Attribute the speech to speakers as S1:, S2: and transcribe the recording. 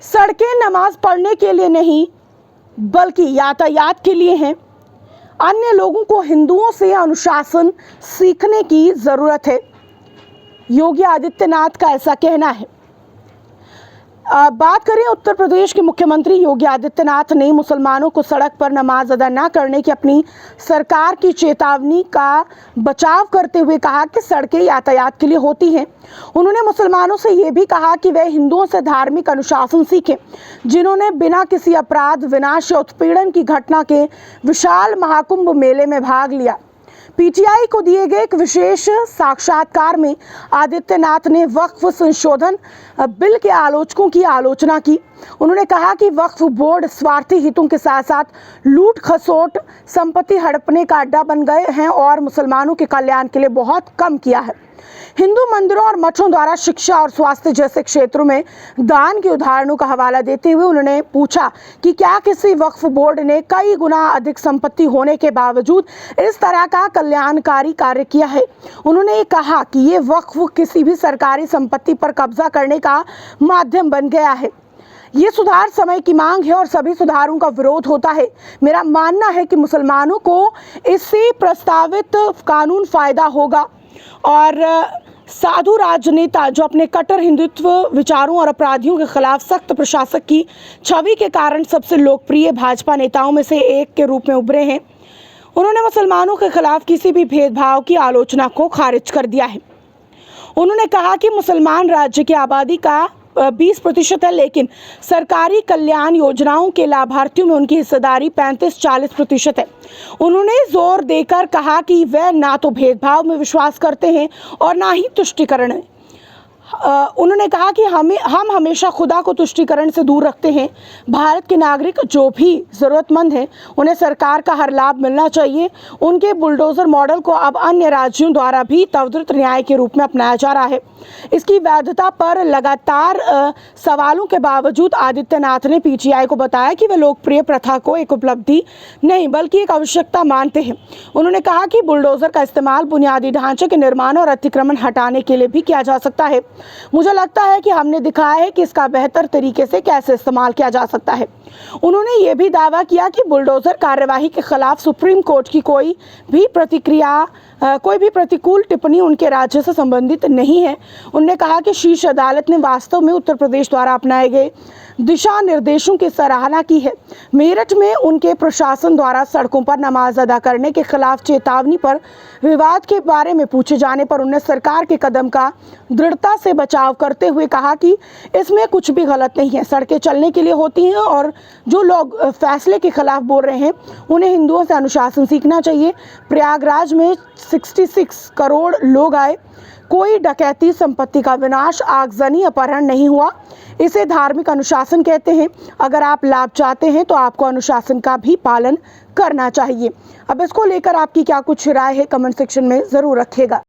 S1: सड़कें नमाज पढ़ने के लिए नहीं बल्कि यातायात के लिए हैं। अन्य लोगों को हिंदुओं से अनुशासन सीखने की जरूरत है। योगी आदित्यनाथ का ऐसा कहना है। बात करें उत्तर प्रदेश के मुख्यमंत्री योगी आदित्यनाथ ने मुसलमानों को सड़क पर नमाज अदा न करने की अपनी सरकार की चेतावनी का बचाव करते हुए कहा कि सड़कें यातायात के लिए होती हैं। उन्होंने मुसलमानों से ये भी कहा कि वे हिंदुओं से धार्मिक अनुशासन सीखें, जिन्होंने बिना किसी अपराध, विनाश या उत्पीड़न की घटना के विशाल महाकुंभ मेले में भाग लिया। पीटीआई को दिए गए एक विशेष साक्षात्कार में आदित्यनाथ ने वक्फ संशोधन बिल के आलोचकों की आलोचना की। उन्होंने कहा कि वक्फ बोर्ड स्वार्थी हितों के साथ साथ लूट खसोट, संपत्ति हड़पने का अड्डा बन गए हैं और मुसलमानों के कल्याण के लिए बहुत कम किया है। हिंदू मंदिरों और मठों द्वारा शिक्षा और स्वास्थ्य जैसे क्षेत्रों में दान के उदाहरणों का हवाला देते हुए उन्होंने पूछा कि क्या किसी वक्फ बोर्ड ने कई गुना अधिक संपत्ति होने के बावजूद इस तरह का कल्याणकारी कार्य किया है। उन्होंने कहा कि ये वक्फ किसी भी सरकारी संपत्ति पर कब्जा करने का माध्यम बन गया है। ये सुधार समय की मांग है और सभी सुधारों का विरोध होता है। मेरा मानना है कि मुसलमानों को इससे प्रस्तावित कानून फायदा होगा और साधु राजनेता जो अपने कट्टर हिंदुत्व विचारों और अपराधियों के खिलाफ सख्त प्रशासक की छवि के कारण सबसे लोकप्रिय भाजपा नेताओं में से एक के रूप में उभरे हैं। उन्होंने मुसलमानों के खिलाफ किसी भी भेदभाव की आलोचना को खारिज कर दिया है। उन्होंने कहा कि मुसलमान राज्य की आबादी का 20% है, लेकिन सरकारी कल्याण योजनाओं के लाभार्थियों में उनकी हिस्सेदारी 35-40% है। उन्होंने जोर देकर कहा कि वे ना तो भेदभाव में विश्वास करते हैं और ना ही तुष्टीकरण। उन्होंने कहा कि हम हमेशा खुदा को तुष्टीकरण से दूर रखते हैं। भारत के नागरिक जो भी ज़रूरतमंद हैं उन्हें सरकार का हर लाभ मिलना चाहिए। उनके बुलडोज़र मॉडल को अब अन्य राज्यों द्वारा भी त्वरित न्याय के रूप में अपनाया जा रहा है। इसकी वैधता पर लगातार सवालों के बावजूद आदित्यनाथ ने पीटीआई को बताया कि वे लोकप्रिय प्रथा को एक उपलब्धि नहीं बल्कि एक आवश्यकता मानते हैं। उन्होंने कहा कि बुलडोज़र का इस्तेमाल बुनियादी ढांचे के निर्माण और अतिक्रमण हटाने के लिए भी किया जा सकता है। मुझे लगता है कि हमने दिखाया है कि इसका बेहतर तरीके से कैसे इस्तेमाल किया जा सकता है। उन्होंने ये भी दावा किया कि बुलडोज़र कार्यवाही के खिलाफ सुप्रीम कोर्ट की कोई भी प्रतिकूल टिप्पणी उनके राज्य से संबंधित नहीं है। उन्होंने कहा कि शीर्ष अदालत ने वास्तव में उत्तर प्रदेश द्वारा अपनाए गए दिशा निर्देशों की सराहना की है। मेरठ में उनके प्रशासन द्वारा सड़कों पर नमाज अदा करने के खिलाफ चेतावनी पर विवाद के बारे में पूछे जाने पर उन्होंने सरकार के कदम का दृढ़ता से बचाव करते हुए कहा कि इसमें कुछ भी गलत नहीं है। सड़कें चलने के लिए होती हैं और जो लोग फैसले के खिलाफ बोल रहे हैं उन्हें हिंदुओं से अनुशासन सीखना चाहिए। प्रयागराज में 66 करोड़ लोग आए, कोई डकैती, संपत्ति का विनाश, आगजनी, अपहरण नहीं हुआ। इसे धार्मिक अनुशासन कहते हैं। अगर आप लाभ चाहते हैं तो आपको अनुशासन का भी पालन करना चाहिए। अब इसको लेकर आपकी क्या कुछ राय है कमेंट सेक्शन में ज़रूर रखिएगा।